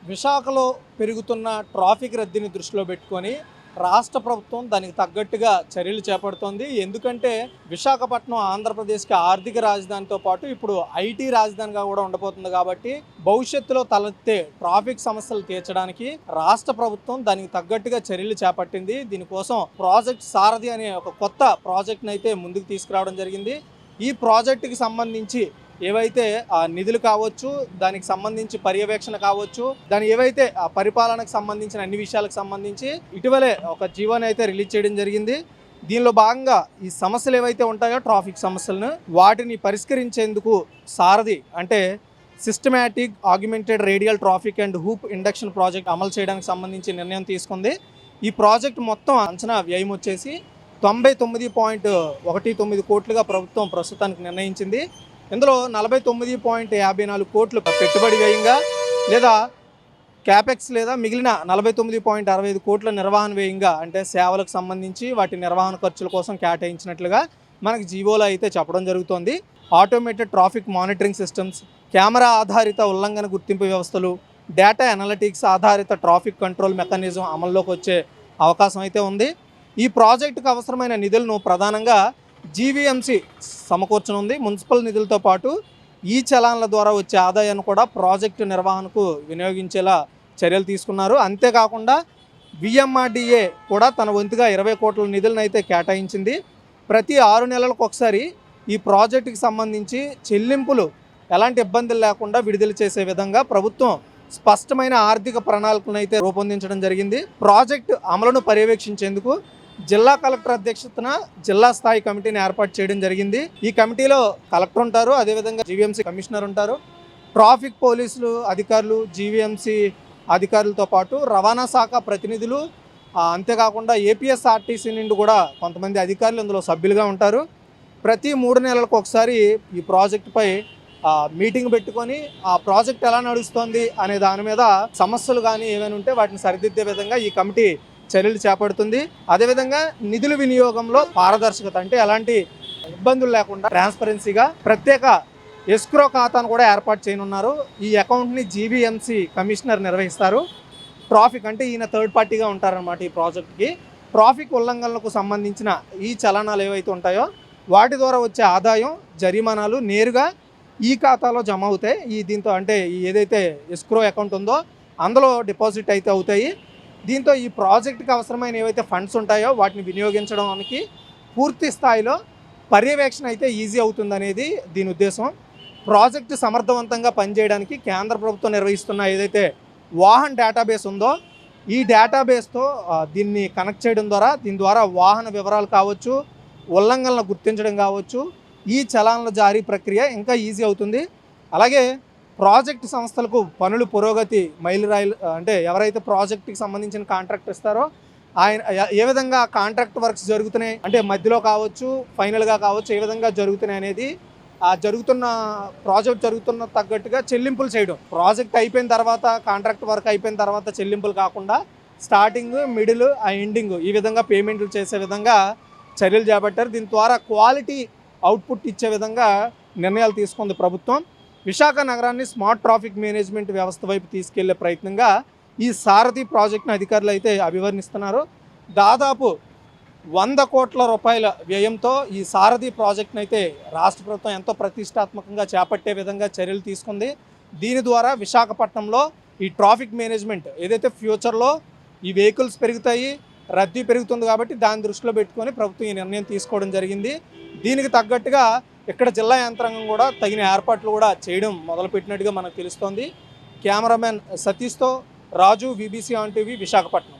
విశాఖలో పెరుగుతున్న ట్రాఫిక్ రద్దీని దృష్టిలో పెట్టుకొని రాష్ట్ర ప్రభుత్వం దానికి తగ్గట్టుగా చర్యలు చేపడుతోంది. ఎందుకంటే విశాఖపట్నం ఆంధ్రప్రదేశ్కి ఆర్థిక రాజధానితో పాటు ఇప్పుడు ఐటీ రాజధానిగా కూడా ఉండబోతుంది కాబట్టి భవిష్యత్తులో తలెత్తే ట్రాఫిక్ సమస్యలు తీర్చడానికి రాష్ట్ర ప్రభుత్వం దానికి తగ్గట్టుగా చర్యలు చేపట్టింది. దీనికోసం ప్రాజెక్ట్ సారథి అనే ఒక కొత్త ప్రాజెక్ట్ని అయితే ముందుకు తీసుకురావడం జరిగింది. ఈ ప్రాజెక్టుకి సంబంధించి ఏవైతే నిధులు కావచ్చు, దానికి సంబంధించి పర్యవేక్షణ కావచ్చు, దాని ఏవైతే పరిపాలనకు సంబంధించిన అన్ని విషయాలకు సంబంధించి ఇటీవలే ఒక జీవోని అయితే రిలీజ్ చేయడం జరిగింది. దీనిలో భాగంగా ఈ సమస్యలు ఏవైతే ఉంటాయో ట్రాఫిక్ సమస్యలను వాటిని పరిష్కరించేందుకు సారథి అంటే systematic augmented radial traffic and hoop induction project అమలు చేయడానికి సంబంధించి నిర్ణయం తీసుకుంది. ఈ ప్రాజెక్ట్ మొత్తం అంచనా వ్యయం వచ్చేసి 99.19 కోట్లుగా ప్రభుత్వం ప్రస్తుతానికి నిర్ణయించింది. ఇందులో 49.54 కోట్లు పెట్టుబడి వ్యయంగా లేదా క్యాపెక్స్ లేదా మిగిలిన 49.65 కోట్ల నిర్వహణ వ్యయంగా అంటే సేవలకు సంబంధించి వాటి నిర్వహణ ఖర్చుల కోసం కేటాయించినట్లుగా మనకి జీవోలో అయితే చెప్పడం జరుగుతోంది. Automated traffic monitoring systems, camera ఆధారిత ఉల్లంఘన గుర్తింపు వ్యవస్థలు, డేటా అనలిటిక్స్ ఆధారిత ట్రాఫిక్ కంట్రోల్ మెకానిజం అమల్లోకి వచ్చే అవకాశం అయితే ఉంది. ఈ ప్రాజెక్టుకు అవసరమైన నిధులను ప్రధానంగా జీవీఎంసీ సమకూర్చనుంది. మున్సిపల్ నిధులతో పాటు ఈ చలాన్ల ద్వారా వచ్చే ఆదాయాన్ని కూడా ప్రాజెక్టు నిర్వహణకు వినియోగించేలా చర్యలు తీసుకున్నారు. అంతేకాకుండా విఎంఆర్డీఏ కూడా తన వంతుగా 20 కోట్ల నిధులను అయితే కేటాయించింది. ప్రతి 6 నెలలకు ఒకసారి ఈ ప్రాజెక్టుకి సంబంధించి చెల్లింపులు ఎలాంటి ఇబ్బందులు లేకుండా విడుదల చేసే విధంగా ప్రభుత్వం స్పష్టమైన ఆర్థిక ప్రణాళికలను అయితే రూపొందించడం జరిగింది. ప్రాజెక్టు అమలును పర్యవేక్షించేందుకు జిల్లా కలెక్టర్ అధ్యక్షతన జిల్లా స్థాయి కమిటీని ఏర్పాటు చేయడం జరిగింది. ఈ కమిటీలో కలెక్టర్ ఉంటారు, అదేవిధంగా జీవీఎంసీ కమిషనర్ ఉంటారు, ట్రాఫిక్ పోలీసులు అధికారులు, జీవీఎంసీ అధికారులతో పాటు రవాణా శాఖ ప్రతినిధులు, అంతేకాకుండా ఏపీఎస్ఆర్టీసీ నుండి కూడా కొంతమంది అధికారులు ఇందులో సభ్యులుగా ఉంటారు. ప్రతి 3 నెలలకు ఒకసారి ఈ ప్రాజెక్టుపై మీటింగ్ పెట్టుకొని ఆ ప్రాజెక్ట్ ఎలా నడుస్తోంది అనే దాని మీద సమస్యలు కానీ ఏమైనా ఉంటే వాటిని సరిదిద్దే విధంగా ఈ కమిటీ చర్యలు చేపడుతుంది. అదేవిధంగా నిధుల వినియోగంలో పారదర్శకత అంటే ఎలాంటి ఇబ్బందులు లేకుండా ట్రాన్స్పరెన్సీగా ప్రత్యేక ఎస్క్రో ఖాతాను కూడా ఏర్పాటు చేయనున్నారు. ఈ అకౌంట్ని జీవీఎంసీ కమిషనర్ నిర్వహిస్తారు. ట్రాఫిక్ అంటే ఈయన థర్డ్ పార్టీగా ఉంటారన్నమాట. ఈ ప్రాజెక్ట్కి ట్రాఫిక్ ఉల్లంఘనలకు సంబంధించిన ఈ చలనాలు ఏవైతే ఉంటాయో వాటి ద్వారా వచ్చే ఆదాయం, జరిమానాలు నేరుగా ఈ ఖాతాలో జమ అవుతాయి. దీంతో అంటే ఏదైతే ఎస్క్రో అకౌంట్ ఉందో అందులో డిపాజిట్ అయితే అవుతాయి. దీంతో ఈ ప్రాజెక్టుకి అవసరమైన ఏవైతే ఫండ్స్ ఉంటాయో వాటిని వినియోగించడానికి పూర్తి స్థాయిలో పర్యవేక్షణ అయితే ఈజీ అవుతుందనేది దీని ఉద్దేశం. ప్రాజెక్టు సమర్థవంతంగా పనిచేయడానికి కేంద్ర ప్రభుత్వం నిర్వహిస్తున్న ఏదైతే వాహన్ డేటాబేస్ ఉందో ఈ డేటాబేస్తో దీన్ని కనెక్ట్ చేయడం ద్వారా దీని ద్వారా వాహన వివరాలు కావచ్చు, ఉల్లంఘనలు గుర్తించడం కావచ్చు, ఈ చలాన్ల జారీ ప్రక్రియ ఇంకా ఈజీ అవుతుంది. అలాగే ప్రాజెక్టు సంస్థలకు పనులు పురోగతి మైలురాయిలు అంటే ఎవరైతే ప్రాజెక్టుకి సంబంధించిన కాంట్రాక్ట్ ఇస్తారో ఆయన ఏ విధంగా కాంట్రాక్ట్ వర్క్స్ జరుగుతున్నాయి అంటే మధ్యలో కావచ్చు, ఫైనల్గా కావచ్చు, ఏ విధంగా జరుగుతున్నాయి అనేది ప్రాజెక్ట్ జరుగుతున్న తగ్గట్టుగా చెల్లింపులు చేయడం. ప్రాజెక్ట్ అయిపోయిన తర్వాత కాంట్రాక్ట్ వర్క్ అయిపోయిన తర్వాత చెల్లింపులు కాకుండా స్టార్టింగ్, మిడిల్, ఎండింగ్ ఈ విధంగా పేమెంట్లు చేసే విధంగా చర్యలు చేపట్టారు. దీని ద్వారా క్వాలిటీ అవుట్పుట్ ఇచ్చే విధంగా నిర్ణయాలు తీసుకుంది ప్రభుత్వం. విశాఖ నగరాన్ని స్మార్ట్ ట్రాఫిక్ మేనేజ్మెంట్ వ్యవస్థ వైపు తీసుకెళ్లే ప్రయత్నంగా ఈ సారథి ప్రాజెక్టును అధికారులు అయితే అభివర్ణిస్తున్నారు. దాదాపు 100 కోట్ల రూపాయల వ్యయంతో ఈ సారథి ప్రాజెక్టును అయితే రాష్ట్ర ప్రభుత్వం ఎంతో ప్రతిష్టాత్మకంగా చేపట్టే విధంగా చర్యలు తీసుకుంది. దీని ద్వారా విశాఖపట్నంలో ఈ ట్రాఫిక్ మేనేజ్మెంట్ ఏదైతే ఫ్యూచర్లో ఈ వెహికల్స్ పెరుగుతాయి, రద్దీ పెరుగుతుంది కాబట్టి దాన్ని దృష్టిలో పెట్టుకొని ప్రభుత్వం ఈ నిర్ణయం తీసుకోవడం జరిగింది. దీనికి తగ్గట్టుగా ఇక్కడ జిల్లా యంత్రాంగం కూడా తగిన ఏర్పాట్లు కూడా చేయడం మొదలుపెట్టినట్టుగా మనకు తెలుస్తోంది. కెమెరామెన్ సతీష్తో Raju, VBC on TV, Visakhapatnam.